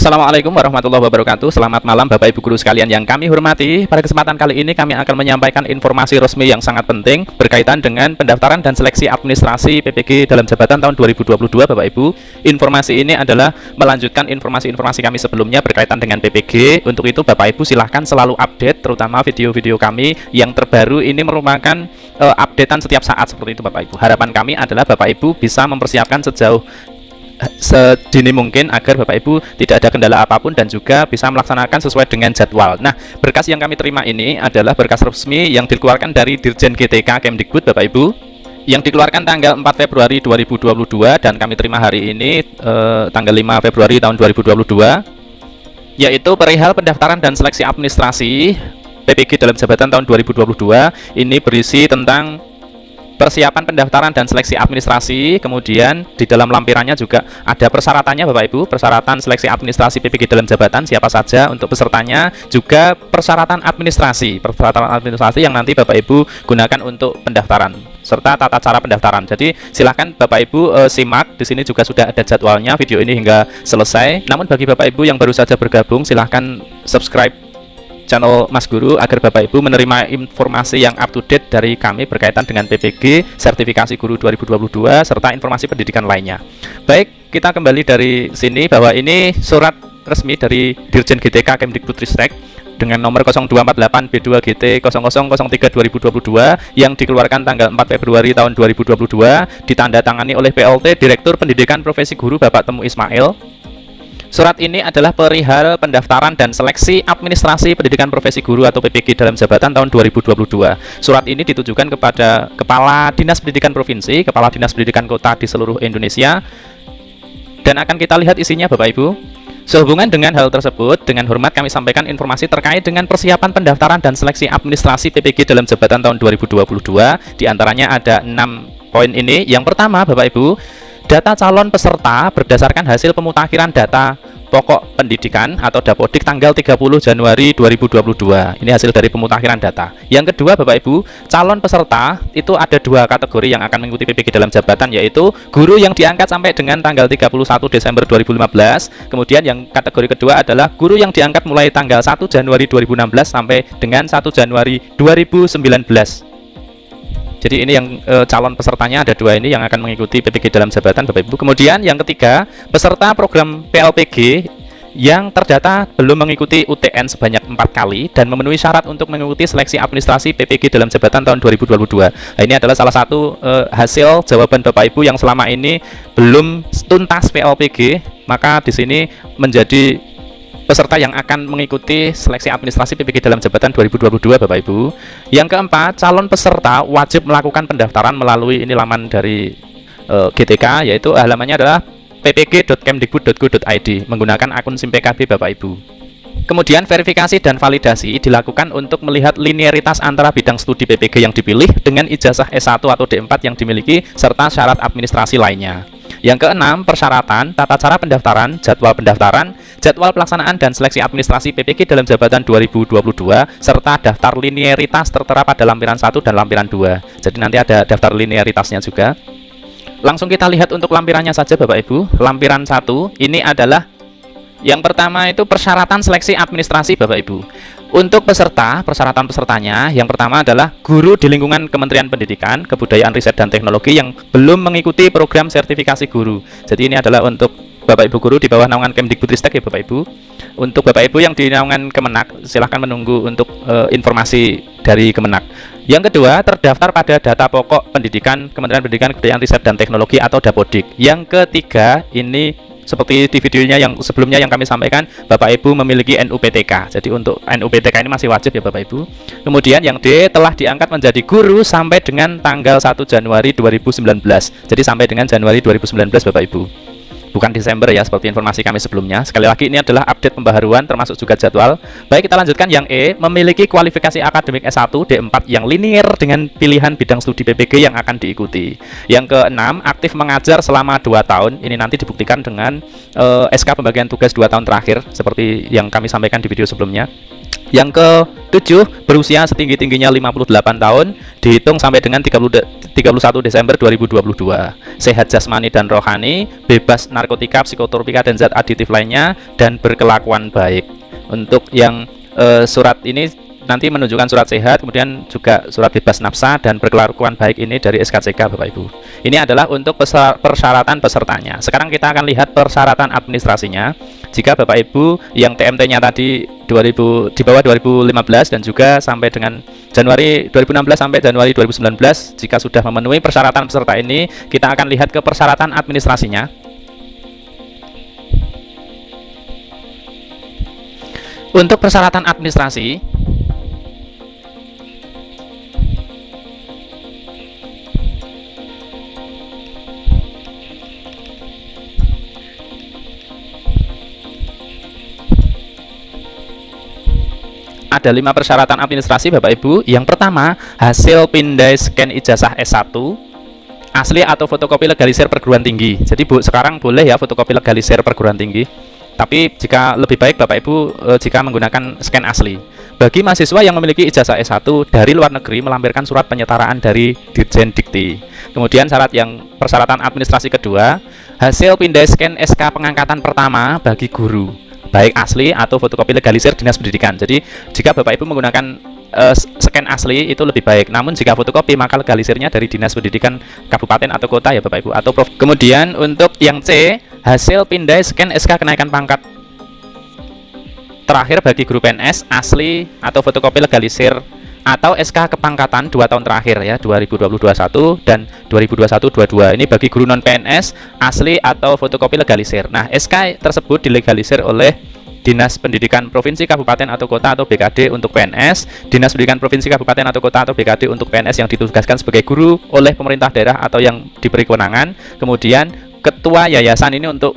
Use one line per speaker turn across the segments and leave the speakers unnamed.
Assalamualaikum warahmatullahi wabarakatuh. Selamat malam Bapak Ibu guru sekalian yang kami hormati. Pada kesempatan kali ini kami akan menyampaikan informasi resmi yang sangat penting berkaitan dengan pendaftaran dan seleksi administrasi PPG dalam jabatan tahun 2022 Bapak Ibu. Informasi ini adalah melanjutkan informasi-informasi kami sebelumnya berkaitan dengan PPG. Untuk itu Bapak Ibu silahkan selalu update, terutama video-video kami yang terbaru ini merupakan updatean setiap saat seperti itu Bapak Ibu. Harapan kami adalah Bapak Ibu bisa mempersiapkan sedini mungkin agar Bapak Ibu tidak ada kendala apapun dan juga bisa melaksanakan sesuai dengan jadwal. Nah, berkas yang kami terima ini adalah berkas resmi yang dikeluarkan dari Dirjen GTK Kemdikbud Bapak Ibu, yang dikeluarkan tanggal 4 Februari 2022 dan kami terima hari ini tanggal 5 Februari tahun 2022, yaitu perihal pendaftaran dan seleksi administrasi PPG dalam jabatan tahun 2022. Ini berisi tentang persiapan pendaftaran dan seleksi administrasi, kemudian di dalam lampirannya juga ada persyaratannya Bapak Ibu, persyaratan seleksi administrasi PPG dalam jabatan siapa saja untuk pesertanya, juga persyaratan administrasi yang nanti Bapak Ibu gunakan untuk pendaftaran serta tata cara pendaftaran. Jadi silahkan Bapak Ibu simak, di sini juga sudah ada jadwalnya video ini hingga selesai. Namun bagi Bapak Ibu yang baru saja bergabung, silahkan subscribe channel Mas Guru agar Bapak Ibu menerima informasi yang up to date dari kami berkaitan dengan PPG, sertifikasi guru 2022 serta informasi pendidikan lainnya. Baik, kita kembali dari sini bahwa ini surat resmi dari Dirjen GTK Kemdikbudristek dengan nomor 0248 B2GT 0003 2022 yang dikeluarkan tanggal 4 Februari tahun 2022, ditandatangani oleh PLT Direktur Pendidikan Profesi Guru Bapak Temu Ismail. Surat ini adalah perihal pendaftaran dan seleksi administrasi pendidikan profesi guru atau PPG dalam jabatan tahun 2022. Surat ini ditujukan kepada Kepala Dinas Pendidikan Provinsi, Kepala Dinas Pendidikan Kota di seluruh Indonesia, dan akan kita lihat isinya Bapak Ibu. Sehubungan dengan hal tersebut, dengan hormat kami sampaikan informasi terkait dengan persiapan pendaftaran dan seleksi administrasi PPG dalam jabatan tahun 2022. Di antaranya ada 6 poin ini. Yang pertama Bapak Ibu, data calon peserta berdasarkan hasil pemutakhiran data pokok pendidikan atau Dapodik tanggal 30 Januari 2022. Ini hasil dari pemutakhiran data. Yang kedua Bapak Ibu, calon peserta itu ada 2 kategori yang akan mengikuti PPG dalam jabatan, yaitu guru yang diangkat sampai dengan tanggal 31 Desember 2015. Kemudian yang kategori kedua adalah guru yang diangkat mulai tanggal 1 Januari 2016 sampai dengan 1 Januari 2019. Jadi ini yang calon pesertanya ada 2 ini yang akan mengikuti PPG dalam jabatan Bapak Ibu. Kemudian yang ketiga, peserta program PLPG yang terdata belum mengikuti UTN sebanyak 4 kali dan memenuhi syarat untuk mengikuti seleksi administrasi PPG dalam jabatan tahun 2022. Nah, ini adalah salah satu hasil jawaban Bapak Ibu yang selama ini belum tuntas PLPG, maka di sini menjadi peserta yang akan mengikuti seleksi administrasi PPG dalam jabatan 2022 Bapak Ibu. Yang keempat, calon peserta wajib melakukan pendaftaran melalui ini laman dari GTK, yaitu halamannya adalah ppg.kemdikbud.go.id menggunakan akun SIM PKB Bapak Ibu. Kemudian verifikasi dan validasi dilakukan untuk melihat linearitas antara bidang studi PPG yang dipilih dengan ijazah S1 atau D4 yang dimiliki serta syarat administrasi lainnya. Yang keenam, persyaratan, tata cara pendaftaran, jadwal pelaksanaan dan seleksi administrasi PPG dalam jabatan 2022 serta daftar linearitas tertera pada lampiran 1 dan lampiran 2. Jadi nanti ada daftar linearitasnya juga. Langsung kita lihat untuk lampirannya saja Bapak Ibu. Lampiran 1 ini adalah yang pertama itu persyaratan seleksi administrasi Bapak Ibu. Untuk peserta, persyaratan pesertanya yang pertama adalah guru di lingkungan Kementerian Pendidikan, Kebudayaan, Riset, dan Teknologi yang belum mengikuti program sertifikasi guru. Jadi ini adalah untuk Bapak Ibu guru di bawah naungan Kemdikbudristek ya Bapak Ibu. Untuk Bapak Ibu yang di naungan Kemenak, silahkan menunggu untuk informasi dari Kemenak. Yang kedua, terdaftar pada data pokok pendidikan Kementerian Pendidikan, Kebudayaan, Riset, dan Teknologi atau Dapodik. Yang ketiga, ini seperti di videonya yang sebelumnya yang kami sampaikan, Bapak Ibu memiliki NUPTK. Jadi untuk NUPTK ini masih wajib ya Bapak Ibu. Kemudian yang D, telah diangkat menjadi guru sampai dengan tanggal 1 Januari 2019. Jadi sampai dengan Januari 2019 Bapak Ibu, bukan Desember ya, seperti informasi kami sebelumnya. Sekali lagi ini adalah update pembaharuan termasuk juga jadwal. Baik, kita lanjutkan yang E, memiliki kualifikasi akademik S1 D4 yang linear dengan pilihan bidang studi PPG yang akan diikuti. Yang keenam, aktif mengajar selama 2 tahun. Ini nanti dibuktikan dengan SK pembagian tugas 2 tahun terakhir seperti yang kami sampaikan di video sebelumnya. Yang ke-7, berusia setinggi-tingginya 58 tahun, dihitung sampai dengan 31 Desember 2022. Sehat jasmani dan rohani, bebas narkotika, psikotropika, dan zat aditif lainnya, dan berkelakuan baik. Untuk yang surat ini nanti menunjukkan surat sehat, kemudian juga surat bebas nafsa dan berkelakuan baik ini dari SKCK Bapak Ibu. Ini adalah untuk persyaratan pesertanya. Sekarang kita akan lihat persyaratan administrasinya. Jika Bapak Ibu yang TMT-nya tadi di bawah 2015 dan juga sampai dengan Januari 2016 sampai Januari 2019, jika sudah memenuhi persyaratan peserta ini, kita akan lihat ke persyaratan administrasinya. Untuk persyaratan administrasi, ada 5 persyaratan administrasi Bapak Ibu. Yang pertama, hasil pindai scan ijazah S1 asli atau fotokopi legalisir perguruan tinggi. Jadi sekarang boleh ya fotokopi legalisir perguruan tinggi, tapi jika lebih baik Bapak Ibu jika menggunakan scan asli. Bagi mahasiswa yang memiliki ijazah S1 dari luar negeri melampirkan surat penyetaraan dari Dirjen Dikti. Kemudian persyaratan administrasi kedua, hasil pindai scan SK pengangkatan pertama bagi guru, baik asli atau fotokopi legalisir Dinas Pendidikan. Jadi jika Bapak Ibu menggunakan scan asli itu lebih baik, namun jika fotokopi maka legalisirnya dari Dinas Pendidikan Kabupaten atau Kota ya Bapak Ibu, atau Prof. Kemudian untuk yang C, hasil pindai scan SK kenaikan pangkat terakhir bagi guru PNS asli atau fotokopi legalisir atau SK kepangkatan 2 tahun terakhir ya, 2020-21 dan 2021-22. Ini bagi guru non PNS asli atau fotokopi legalisir. Nah, SK tersebut dilegalisir oleh Dinas Pendidikan Provinsi, Kabupaten atau Kota atau BKD untuk PNS, Dinas Pendidikan Provinsi, Kabupaten atau Kota atau BKD untuk PNS yang ditugaskan sebagai guru oleh pemerintah daerah atau yang diberi kewenangan. Kemudian ketua yayasan ini untuk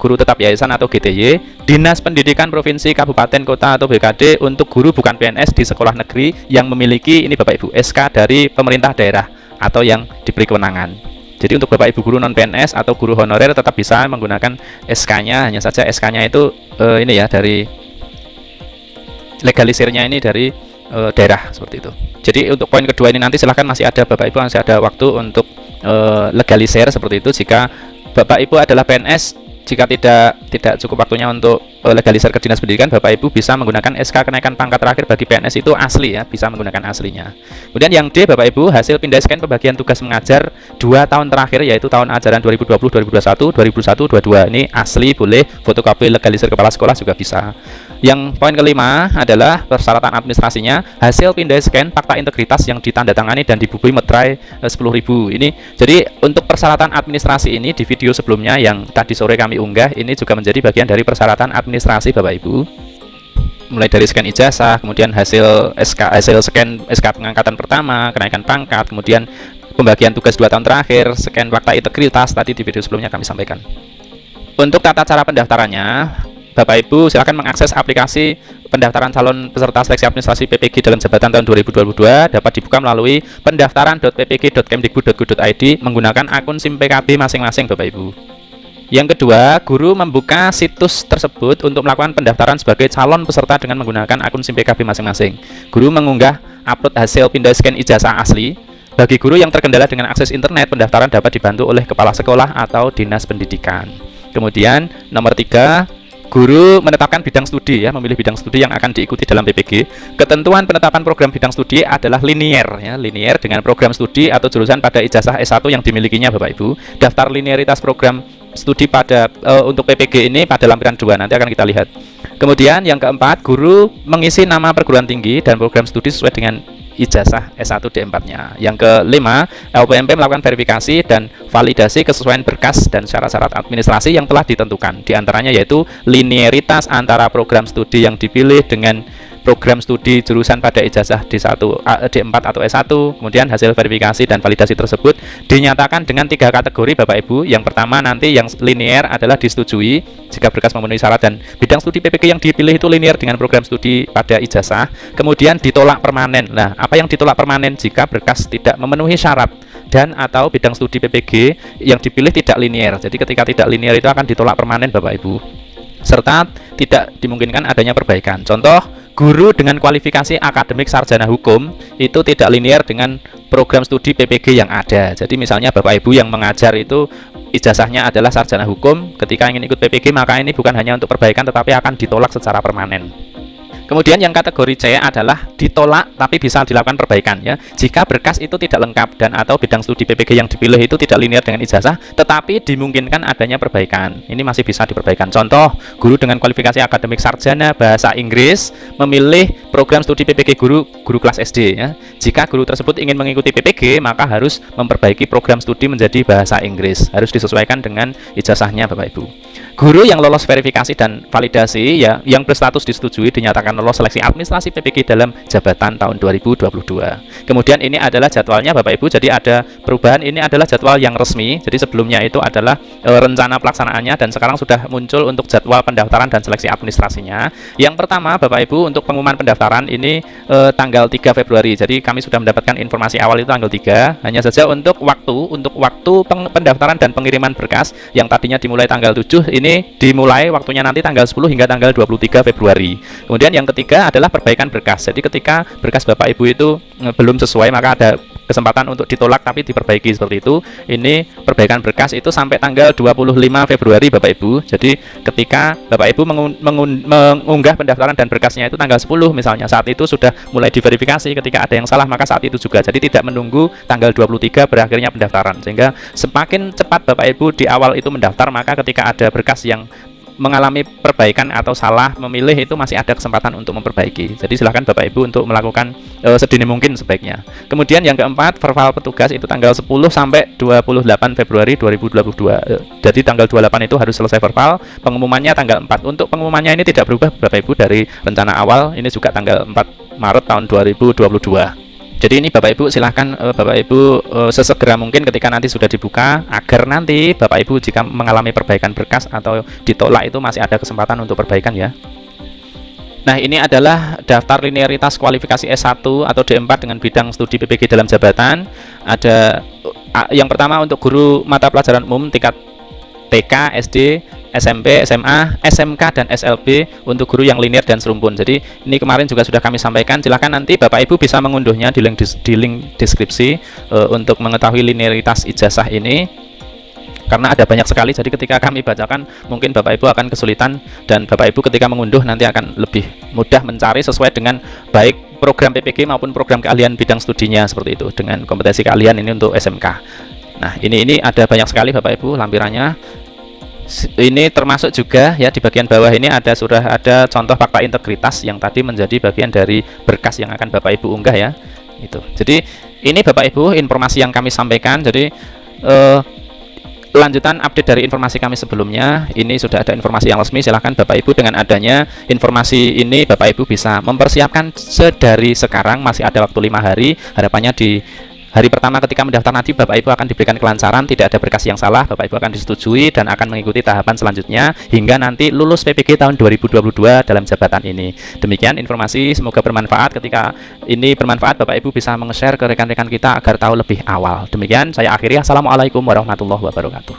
guru tetap yayasan atau GTY, Dinas Pendidikan Provinsi, Kabupaten, Kota atau BKD untuk guru bukan PNS di sekolah negeri yang memiliki ini Bapak Ibu SK dari pemerintah daerah atau yang diberi kewenangan. Jadi untuk Bapak Ibu guru non PNS atau guru honorer tetap bisa menggunakan SK-nya, hanya saja SK-nya itu ini ya dari legalisirnya ini dari daerah seperti itu. Jadi untuk poin kedua ini nanti silahkan masih ada Bapak Ibu, masih ada waktu untuk legalisir seperti itu. Jika Bapak Ibu adalah PNS, jika tidak cukup waktunya untuk legalisir ke Dinas Pendidikan, Bapak Ibu bisa menggunakan SK kenaikan pangkat terakhir bagi PNS itu asli ya, bisa menggunakan aslinya. Kemudian yang D Bapak Ibu, hasil pindai scan pembagian tugas mengajar 2 tahun terakhir yaitu tahun ajaran 2020-2021, 2021-22. Ini asli, boleh fotokopi legalisir kepala sekolah juga bisa. Yang poin kelima adalah persyaratan administrasinya, hasil pindai scan fakta integritas yang ditandatangani dan dibubui meterai 10.000. Ini jadi untuk persyaratan administrasi ini di video sebelumnya yang tadi sore kami unggah, ini juga menjadi bagian dari persyaratan administrasi Bapak Ibu. Mulai dari scan ijazah, kemudian hasil scan SK pengangkatan pertama, kenaikan pangkat, kemudian pembagian tugas 2 tahun terakhir, scan fakta integritas tadi di video sebelumnya kami sampaikan. Untuk tata cara pendaftarannya, Bapak Ibu silakan mengakses aplikasi pendaftaran calon peserta seleksi administrasi PPG dalam jabatan tahun 2022 dapat dibuka melalui pendaftaran.ppg.kemdikbud.go.id menggunakan akun SIM PKB masing-masing Bapak Ibu. Yang kedua, guru membuka situs tersebut untuk melakukan pendaftaran sebagai calon peserta dengan menggunakan akun SIM PKB masing-masing. Guru mengunggah upload hasil pindai scan ijazah asli. Bagi guru yang terkendala dengan akses internet, pendaftaran dapat dibantu oleh kepala sekolah atau dinas pendidikan. Kemudian nomor 3, guru menetapkan bidang studi ya, memilih bidang studi yang akan diikuti dalam PPG. Ketentuan penetapan program bidang studi adalah linier ya, linier dengan program studi atau jurusan pada ijazah S1 yang dimilikinya Bapak Ibu. Daftar linearitas program studi pada untuk PPG ini pada lampiran 2 nanti akan kita lihat. Kemudian yang keempat, guru mengisi nama perguruan tinggi dan program studi sesuai dengan ijazah S1 D4-nya. Yang kelima, LPMP melakukan verifikasi dan validasi kesesuaian berkas dan syarat-syarat administrasi yang telah ditentukan. Di antaranya yaitu linearitas antara program studi yang dipilih dengan program studi jurusan pada ijazah D1, D4 atau S1. Kemudian hasil verifikasi dan validasi tersebut dinyatakan dengan 3 kategori Bapak Ibu. Yang pertama nanti yang linear adalah disetujui jika berkas memenuhi syarat dan bidang studi PPG yang dipilih itu linear dengan program studi pada ijazah. Kemudian ditolak permanen. Nah, apa yang ditolak permanen? Jika berkas tidak memenuhi syarat dan atau bidang studi PPG yang dipilih tidak linear. Jadi ketika tidak linear itu akan ditolak permanen Bapak Ibu, serta tidak dimungkinkan adanya perbaikan. Contoh, guru dengan kualifikasi akademik sarjana hukum itu tidak linear dengan program studi PPG yang ada. Jadi misalnya Bapak Ibu yang mengajar itu ijazahnya adalah sarjana hukum, ketika ingin ikut PPG maka ini bukan hanya untuk perbaikan tetapi akan ditolak secara permanen. Kemudian yang kategori C adalah ditolak tapi bisa dilakukan perbaikan ya. Jika berkas itu tidak lengkap dan atau bidang studi PPG yang dipilih itu tidak linear dengan ijazah, tetapi dimungkinkan adanya perbaikan. Ini masih bisa diperbaikan. Contoh, guru dengan kualifikasi akademik sarjana bahasa Inggris memilih program studi PPG guru kelas SD ya. Jika guru tersebut ingin mengikuti PPG, maka harus memperbaiki program studi menjadi bahasa Inggris. Harus disesuaikan dengan ijazahnya Bapak Ibu. Guru yang lolos verifikasi dan validasi ya, yang berstatus disetujui dinyatakan lolos seleksi administrasi PPG dalam jabatan tahun 2022. Kemudian ini adalah jadwalnya Bapak Ibu. Jadi ada perubahan, ini adalah jadwal yang resmi. Jadi sebelumnya itu adalah rencana pelaksanaannya dan sekarang sudah muncul untuk jadwal pendaftaran dan seleksi administrasinya. Yang pertama Bapak Ibu, untuk pengumuman pendaftaran ini tanggal 3 Februari. Jadi kami sudah mendapatkan informasi awal itu tanggal 3. Hanya saja untuk waktu pendaftaran dan pengiriman berkas yang tadinya dimulai tanggal 7 ini dimulai waktunya nanti tanggal 10 hingga tanggal 23 Februari. Kemudian yang ketiga adalah perbaikan berkas. Jadi ketika berkas Bapak Ibu itu belum sesuai maka ada kesempatan untuk ditolak tapi diperbaiki seperti itu. Ini perbaikan berkas itu sampai tanggal 25 Februari Bapak Ibu. Jadi ketika Bapak Ibu mengunggah pendaftaran dan berkasnya itu tanggal 10 misalnya, saat itu sudah mulai diverifikasi. Ketika ada yang salah maka saat itu juga. Jadi tidak menunggu tanggal 23 berakhirnya pendaftaran. Sehingga semakin cepat Bapak Ibu di awal itu mendaftar, maka ketika ada berkas yang mengalami perbaikan atau salah memilih itu masih ada kesempatan untuk memperbaiki. Jadi silakan Bapak Ibu untuk melakukan sedini mungkin sebaiknya. Kemudian yang keempat, verbal petugas itu tanggal 10 sampai 28 Februari 2022. Jadi tanggal 28 itu harus selesai verbal, pengumumannya tanggal 4. Untuk pengumumannya ini tidak berubah Bapak Ibu dari rencana awal, ini juga tanggal 4 Maret tahun 2022. Jadi ini Bapak Ibu silahkan Bapak Ibu sesegera mungkin ketika nanti sudah dibuka, agar nanti Bapak Ibu jika mengalami perbaikan berkas atau ditolak itu masih ada kesempatan untuk perbaikan ya. Nah, ini adalah daftar linearitas kualifikasi S1 atau D4 dengan bidang studi PPG dalam jabatan. Ada yang pertama untuk guru mata pelajaran umum tingkat TK, SD, SMP, SMA, SMK, dan SLB untuk guru yang linear dan serumpun. Jadi ini kemarin juga sudah kami sampaikan. Silahkan nanti Bapak Ibu bisa mengunduhnya di link deskripsi untuk mengetahui linearitas ijazah ini. Karena ada banyak sekali, jadi ketika kami bacakan mungkin Bapak Ibu akan kesulitan, dan Bapak Ibu ketika mengunduh nanti akan lebih mudah mencari sesuai dengan baik program PPG maupun program keahlian bidang studinya seperti itu, dengan kompetensi keahlian ini untuk SMK. Nah, ini ada banyak sekali Bapak Ibu lampirannya. Ini termasuk juga ya di bagian bawah ini sudah ada contoh fakta integritas yang tadi menjadi bagian dari berkas yang akan Bapak Ibu unggah ya. Itu. Jadi ini Bapak Ibu informasi yang kami sampaikan. Jadi lanjutan update dari informasi kami sebelumnya. Ini sudah ada informasi yang resmi. Silahkan Bapak Ibu dengan adanya informasi ini Bapak Ibu bisa mempersiapkan sedari sekarang. Masih ada waktu 5 hari. Harapannya di hari pertama ketika mendaftar nanti Bapak Ibu akan diberikan kelancaran, tidak ada berkas yang salah, Bapak Ibu akan disetujui dan akan mengikuti tahapan selanjutnya hingga nanti lulus PPG tahun 2022 dalam jabatan ini. Demikian informasi, semoga bermanfaat. Ketika ini bermanfaat, Bapak Ibu bisa meng-share ke rekan-rekan kita agar tahu lebih awal. Demikian saya akhiri. Assalamualaikum warahmatullahi wabarakatuh.